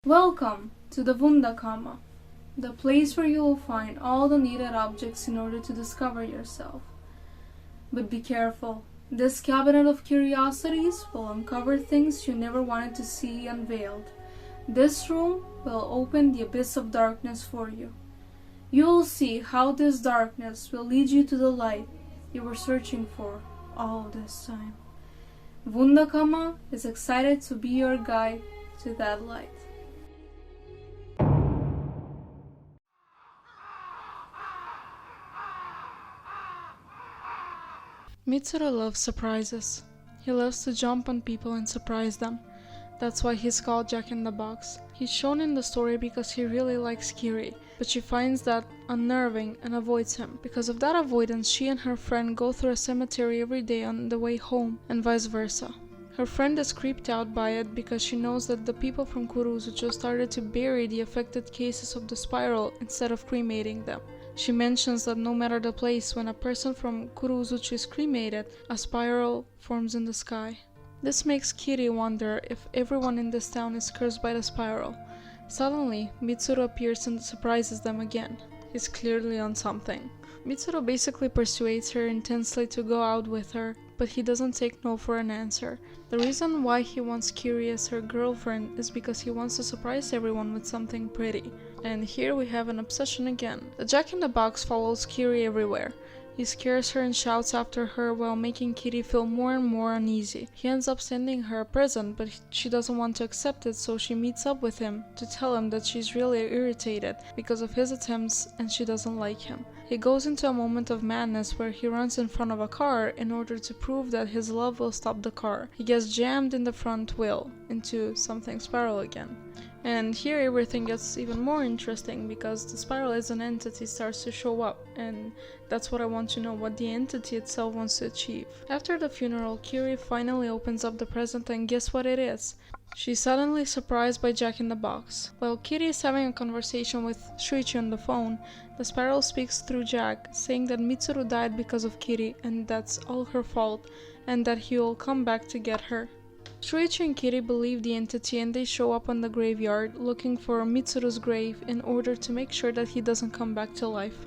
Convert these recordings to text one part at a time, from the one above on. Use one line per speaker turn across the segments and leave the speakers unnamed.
Welcome to the Wunderkammer, the place where you will find all the needed objects in order to discover yourself. But be careful, this cabinet of curiosities will uncover things you never wanted to see unveiled. This room will open the abyss of darkness for you. You will see how this darkness will lead you to the light you were searching for all this time. Wunderkammer is excited to be your guide to that light. Mitsuru loves surprises. He loves to jump on people and surprise them. That's why he's called Jack in the Box. He's shown in the story because he really likes Kirie, but she finds that unnerving and avoids him. Because of that avoidance, she and her friend go through a cemetery every day on the way home, and vice versa. Her friend is creeped out by it because she knows that the people from Kurouzucho started to bury the affected cases of the spiral instead of cremating them. She mentions that no matter the place, when a person from Kurouzucho is cremated, a spiral forms in the sky. This makes Kirie wonder if everyone in this town is cursed by the spiral. Suddenly, Mitsuru appears and surprises them again. He's clearly on something. Mitsuru basically persuades her intensely to go out with her, but he doesn't take no for an answer. The reason why he wants Kirie as her girlfriend is because he wants to surprise everyone with something pretty. And here we have an obsession again. The Jack in the Box follows Kirie everywhere. He scares her and shouts after her while making Kirie feel more and more uneasy. He ends up sending her a present, but she doesn't want to accept it, so she meets up with him to tell him that she's really irritated because of his attempts and she doesn't like him. He goes into a moment of madness where he runs in front of a car in order to prove that his love will stop the car. He gets jammed in the front wheel into something spiral again. And here everything gets even more interesting because the spiral as an entity starts to show up, and that's what I want to know, what the entity itself wants to achieve. After the funeral, Kirie finally opens up the present and guess what it is? She's suddenly surprised by Jack in the Box. While Kirie is having a conversation with Shuichi on the phone, the spiral speaks through Jack, saying that Mitsuru died because of Kirie and that's all her fault, and that he will come back to get her. Shuichi and Kirie believe the entity and they show up on the graveyard looking for Mitsuru's grave in order to make sure that he doesn't come back to life.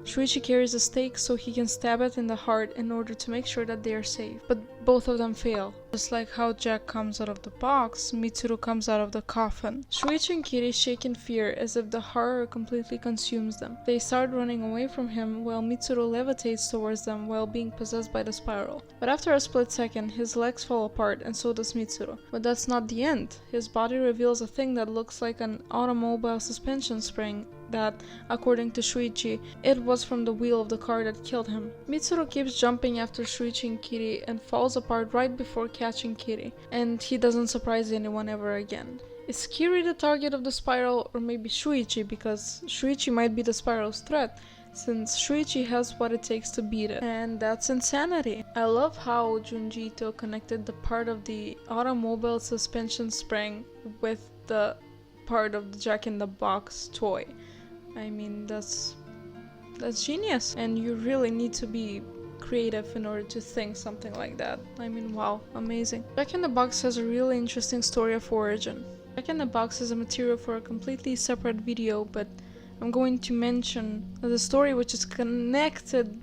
Shuichi carries a stake so he can stab it in the heart in order to make sure that they are safe, but both of them fail. Just like how Jack comes out of the box, Mitsuru comes out of the coffin. Shuichi and Kirie shake in fear as if the horror completely consumes them. They start running away from him while Mitsuru levitates towards them while being possessed by the spiral. But after a split second, his legs fall apart and so does Mitsuru. But that's not the end. His body reveals a thing that looks like an automobile suspension spring that, according to Shuichi, it was from the wheel of the car that killed him. Mitsuru keeps jumping after Shuichi and Kirie and falls apart right before catching Kirie, and he doesn't surprise anyone ever again. Is Kirie the target of the spiral, or maybe Shuichi, because Shuichi might be the spiral's threat, since Shuichi has what it takes to beat it, and that's insanity. I love how Junji Ito connected the part of the automobile suspension spring with the part of the Jack in the Box toy. I mean, that's genius, and you really need to be creative in order to think something like that. I mean, wow, amazing. Jack in the Box has a really interesting story of origin. Jack in the Box is a material for a completely separate video, but I'm going to mention the story which is connected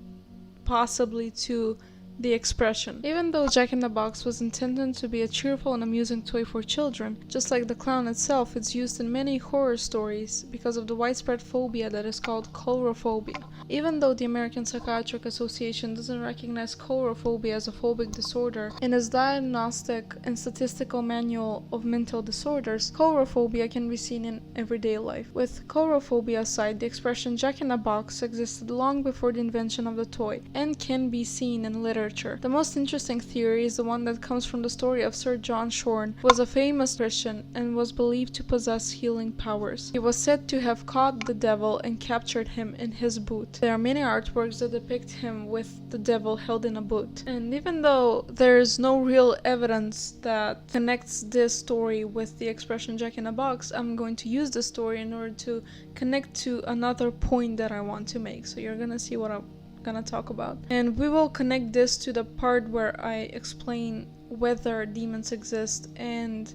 possibly to the expression. Even though Jack in the Box was intended to be a cheerful and amusing toy for children, just like the clown itself, it's used in many horror stories because of the widespread phobia that is called coulrophobia. Even though the American Psychiatric Association doesn't recognize coulrophobia as a phobic disorder, in its Diagnostic and Statistical Manual of Mental Disorders, coulrophobia can be seen in everyday life. With coulrophobia aside, the expression Jack in the Box existed long before the invention of the toy and can be seen in literature. The most interesting theory is the one that comes from the story of Sir John Shorn, who was a famous Christian and was believed to possess healing powers. He was said to have caught the devil and captured him in his boot. There are many artworks that depict him with the devil held in a boot. And even though there is no real evidence that connects this story with the expression Jack in a Box, I'm going to use this story in order to connect to another point that I want to make. So you're gonna see what gonna talk about. And we will connect this to the part where I explain whether demons exist and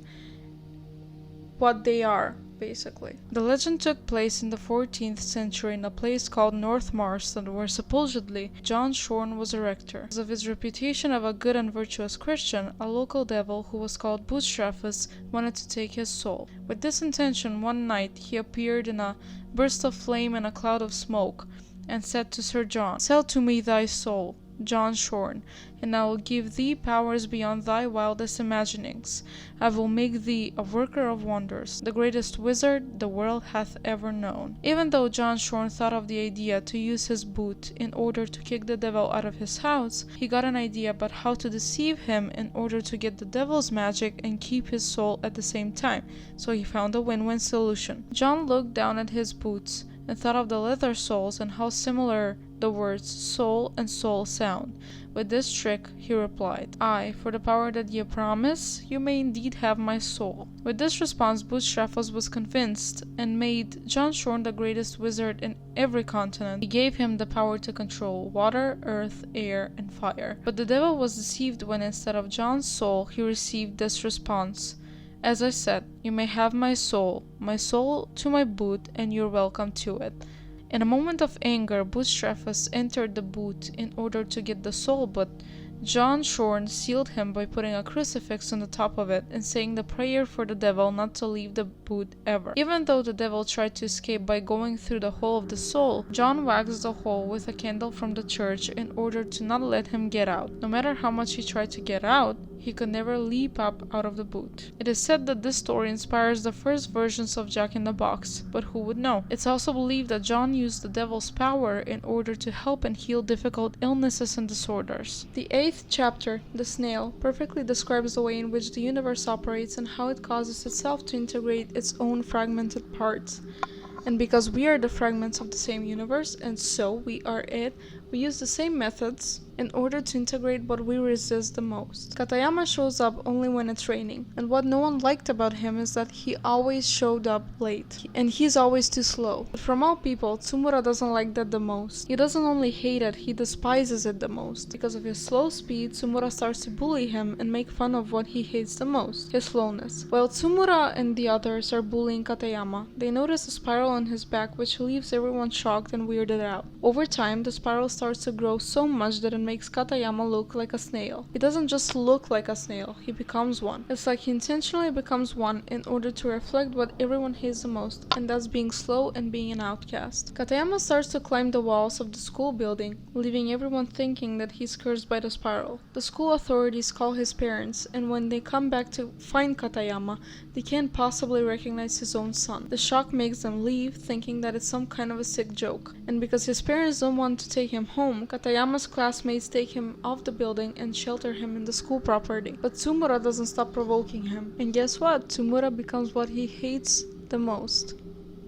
what they are, basically. The legend took place in the 14th century in a place called North Marston, where supposedly John Shorn was a rector. Because of his reputation of a good and virtuous Christian, a local devil who was called Bootstrappus wanted to take his soul. With this intention, one night he appeared in a burst of flame and a cloud of smoke, and said to Sir John, "Sell to me thy soul, John Shorn, and I will give thee powers beyond thy wildest imaginings. I will make thee a worker of wonders, the greatest wizard the world hath ever known." Even though John Shorn thought of the idea to use his boot in order to kick the devil out of his house, he got an idea about how to deceive him in order to get the devil's magic and keep his soul at the same time, so he found a win-win solution. John looked down at his boots and thought of the leather soles and how similar the words soul and soul sound. With this trick, he replied, "Aye, for the power that ye promise, you may indeed have my soul." With this response, Bootstrappus was convinced and made John Shorn the greatest wizard in every continent. He gave him the power to control water, earth, air, and fire. But the devil was deceived when instead of John's soul, he received this response: "As I said, you may have my soul to my boot, and you're welcome to it." In a moment of anger, Bootstrappus entered the boot in order to get the soul, but John Shorn sealed him by putting a crucifix on the top of it and saying the prayer for the devil not to leave the boot ever. Even though the devil tried to escape by going through the hole of the soul, John waxed the hole with a candle from the church in order to not let him get out. No matter how much he tried to get out, he could never leap up out of the boot. It is said that this story inspires the first versions of Jack in the Box, but who would know? It's also believed that John used the devil's power in order to help and heal difficult illnesses and disorders. The 8th chapter, The Snail, perfectly describes the way in which the universe operates and how it causes itself to integrate its own fragmented parts. And because we are the fragments of the same universe, and so we are it, we use the same methods in order to integrate what we resist the most. Katayama shows up only when it's raining, and what no one liked about him is that he always showed up late, and he's always too slow. But from all people, Tsumura doesn't like that the most. He doesn't only hate it, he despises it the most. Because of his slow speed, Tsumura starts to bully him and make fun of what he hates the most, his slowness. While Tsumura and the others are bullying Katayama, they notice a spiral on his back which leaves everyone shocked and weirded out. Over time, the spiral starts to grow so much that it makes Katayama look like a snail. He doesn't just look like a snail, he becomes one. It's like he intentionally becomes one in order to reflect what everyone hates the most, and that's being slow and being an outcast. Katayama starts to climb the walls of the school building, leaving everyone thinking that he's cursed by the spiral. The school authorities call his parents, and when they come back to find Katayama, they can't possibly recognize his own son. The shock makes them leave, thinking that it's some kind of a sick joke. And because his parents don't want to take him home, Katayama's classmates take him off the building and shelter him in the school property. But Tsumura doesn't stop provoking him. And guess what? Tsumura becomes what he hates the most.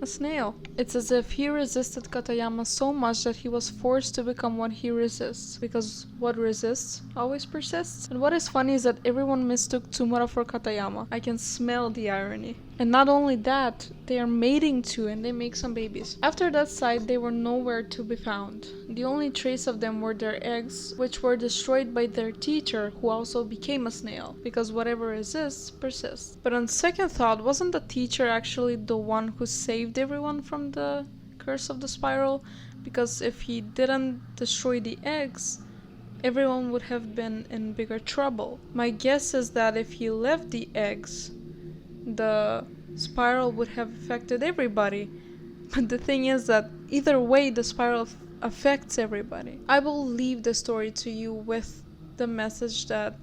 A snail. It's as if he resisted Katayama so much that he was forced to become what he resists. Because what resists always persists. And what is funny is that everyone mistook Tsumura for Katayama. I can smell the irony. And not only that, they are mating too, and they make some babies. After that sight, they were nowhere to be found. The only trace of them were their eggs, which were destroyed by their teacher, who also became a snail, because whatever resists, persists. But on second thought, wasn't the teacher actually the one who saved everyone from the curse of the spiral? Because if he didn't destroy the eggs, everyone would have been in bigger trouble. My guess is that if he left the eggs, the spiral would have affected everybody. But the thing is that either way, the spiral affects everybody. I will leave the story to you with the message that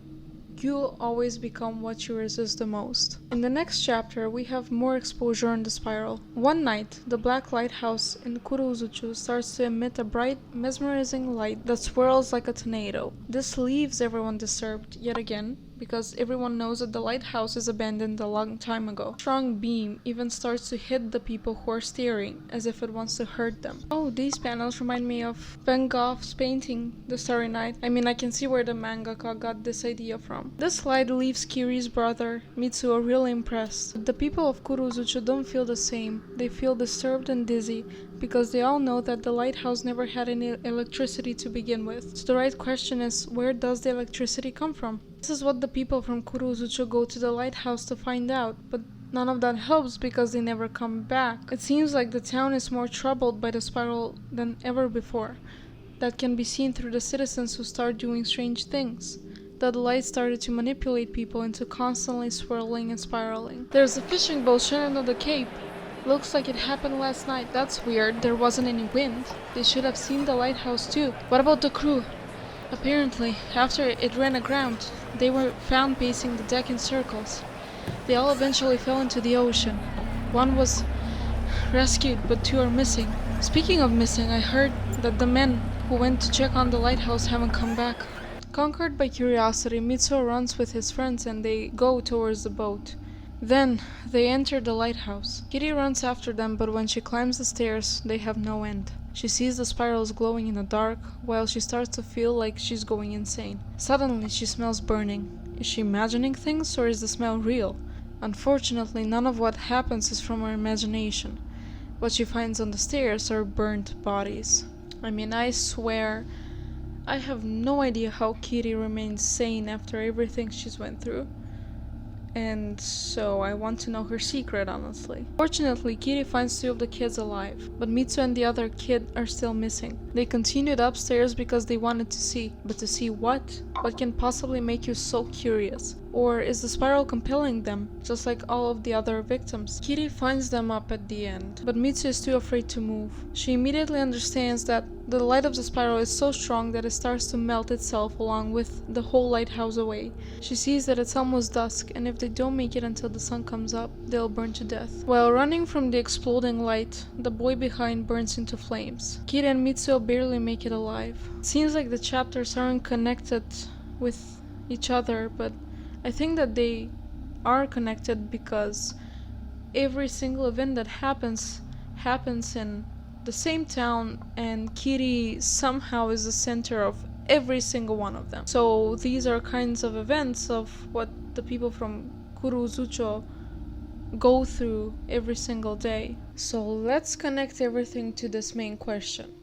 you always become what you resist the most. In the next chapter, we have more exposure on the spiral. One night, the Black Lighthouse in Kurouzucho starts to emit a bright, mesmerizing light that swirls like a tornado. This leaves everyone disturbed yet again, because everyone knows that the lighthouse is abandoned a long time ago. A strong beam even starts to hit the people who are staring, as if it wants to hurt them. Oh, these panels remind me of Van Gogh's painting, The Starry Night. I mean, I can see where the mangaka got this idea from. This light leaves Kirie's brother, Mitsuo, really impressed. The people of Kurouzucho don't feel the same. They feel disturbed and dizzy, because they all know that the lighthouse never had any electricity to begin with. So the right question is, where does the electricity come from? This is what the people from Kurouzucho go to the lighthouse to find out, but none of that helps because they never come back. It seems like the town is more troubled by the spiral than ever before. That can be seen through the citizens who start doing strange things. The light started to manipulate people into constantly swirling and spiraling. There's a fishing boat stranded on the cape. Looks like it happened last night. That's weird, there wasn't any wind. They should have seen the lighthouse too. What about the crew? Apparently, after it ran aground, they were found pacing the deck in circles. They all eventually fell into the ocean. One was rescued, but 2 are missing. Speaking of missing, I heard that the men who went to check on the lighthouse haven't come back. Conquered by curiosity, Mitsuo runs with his friends and they go towards the boat. Then, they enter the lighthouse. Kirie runs after them, but when she climbs the stairs, they have no end. She sees the spirals glowing in the dark, while she starts to feel like she's going insane. Suddenly, she smells burning. Is she imagining things, or is the smell real? Unfortunately, none of what happens is from her imagination. What she finds on the stairs are burnt bodies. I swear, I have no idea how Kirie remains sane after everything she's went through. And so I want to know her secret, honestly. Fortunately, Kirie finds 2 of the kids alive, but Mitsu and the other kid are still missing. They continued upstairs because they wanted to see. But to see what? What can possibly make you so curious? Or is the spiral compelling them, just like all of the other victims? Kirie finds them up at the end, but Mitsu is too afraid to move. She immediately understands that the light of the spiral is so strong that it starts to melt itself along with the whole lighthouse away. She sees that it's almost dusk, and if they don't make it until the sun comes up, they'll burn to death. While running from the exploding light, the boy behind burns into flames. Kirie and Mitsuo barely make it alive. It seems like the chapters aren't connected with each other, but I think that they are connected because every single event that happens in the same town, and Kirie somehow is the center of every single one of them. So these are kinds of events of what the people from Kurouzucho go through every single day. So let's connect everything to this main question.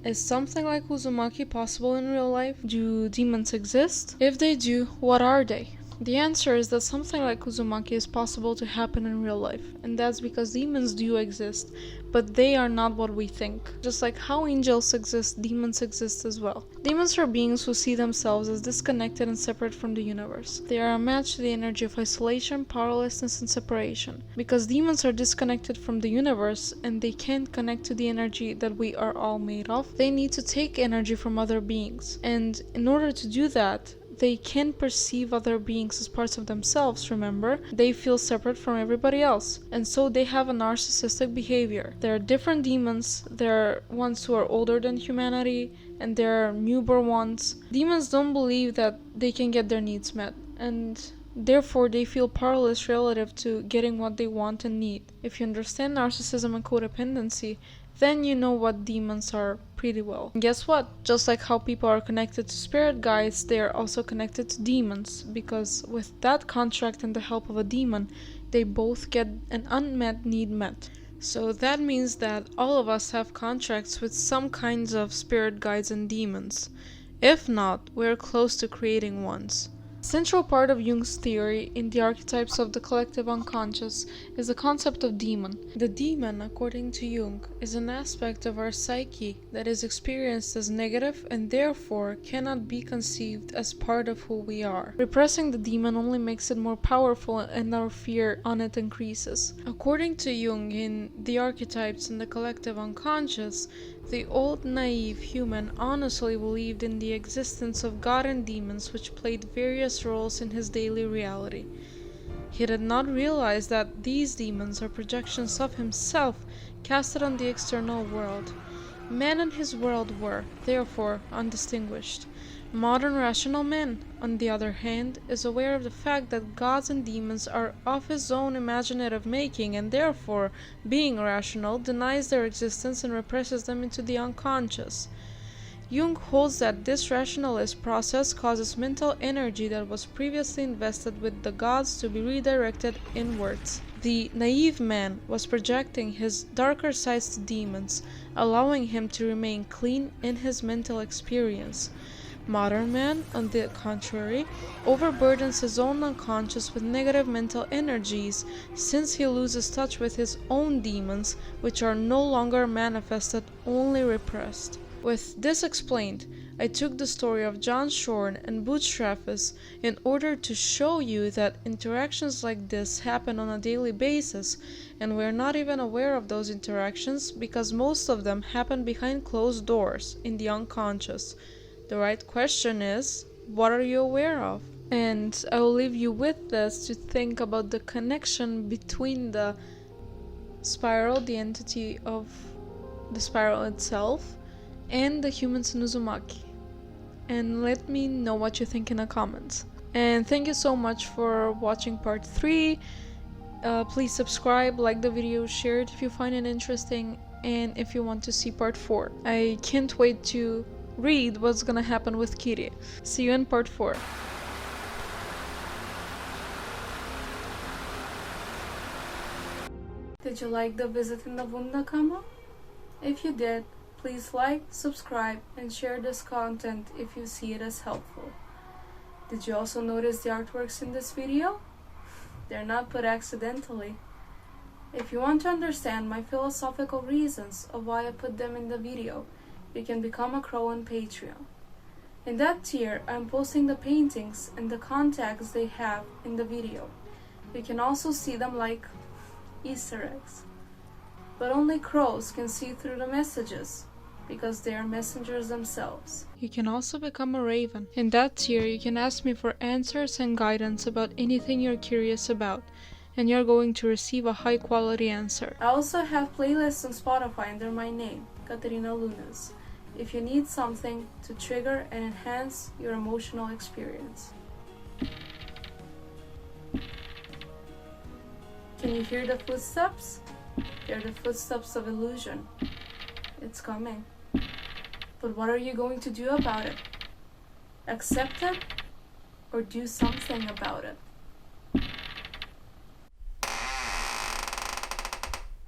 Is something like Uzumaki possible in real life? Do demons exist? If they do, what are they? The answer is that something like Uzumaki is possible to happen in real life, and that's because demons do exist, but they are not what we think. Just like how angels exist, demons exist as well. Demons are beings who see themselves as disconnected and separate from the universe. They are a match to the energy of isolation, powerlessness, and separation. Because demons are disconnected from the universe, and they can't connect to the energy that we are all made of, they need to take energy from other beings. And in order to do that, they can perceive other beings as parts of themselves, remember? They feel separate from everybody else, and so they have a narcissistic behavior. There are different demons. There are ones who are older than humanity, and there are newborn ones. Demons don't believe that they can get their needs met, and therefore they feel powerless relative to getting what they want and need. If you understand narcissism and codependency, then you know what demons are pretty well. And guess what? Just like how people are connected to spirit guides, they are also connected to demons, because with that contract and the help of a demon, they both get an unmet need met. So that means that all of us have contracts with some kinds of spirit guides and demons. If not, we're close to creating ones. A central part of Jung's theory in the archetypes of the collective unconscious is the concept of demon. The demon, according to Jung, is an aspect of our psyche that is experienced as negative and therefore cannot be conceived as part of who we are. Repressing the demon only makes it more powerful and our fear on it increases. According to Jung, in the archetypes in the collective unconscious, the old naive human honestly believed in the existence of God and demons which played various roles in his daily reality. He did not realize that these demons are projections of himself casted on the external world. Man and his world were, therefore, undistinguished. Modern rational man, on the other hand, is aware of the fact that gods and demons are of his own imaginative making and therefore, being rational, denies their existence and represses them into the unconscious. Jung holds that this rationalist process causes mental energy that was previously invested with the gods to be redirected inwards. The naive man was projecting his darker sides to demons, allowing him to remain clean in his mental experience. Modern man, on the contrary, overburdens his own unconscious with negative mental energies, since he loses touch with his own demons, which are no longer manifested, only repressed. With this explained, I took the story of John Shorn and Butch Travis in order to show you that interactions like this happen on a daily basis, and we're not even aware of those interactions because most of them happen behind closed doors, in the unconscious. The right question is, what are you aware of? And I will leave you with this to think about the connection between the spiral, the entity of the spiral itself, and the humans in Uzumaki. And let me know what you think in the comments. And thank you so much for watching part 3. Please subscribe, like the video, share it if you find it interesting, and if you want to see part 4. I can't wait to read what's gonna happen with Kirie. See you in part 4. Did you like the visit in the Wunderkammer? If you did, please like, subscribe, and share this content if you see it as helpful. Did you also notice the artworks in this video? They're not put accidentally. If you want to understand my philosophical reasons of why I put them in the video, you can become a crow on Patreon. In that tier, I'm posting the paintings and the contacts they have in the video. You can also see them like Easter eggs. But only crows can see through the messages, because they are messengers themselves. You can also become a raven. In that tier, you can ask me for answers and guidance about anything you're curious about, and you're going to receive a high quality answer. I also have playlists on Spotify under my name, Katerina Lunas, if you need something to trigger and enhance your emotional experience. Can you hear the footsteps? They're the footsteps of illusion. It's coming. But what are you going to do about it? Accept it or do something about it?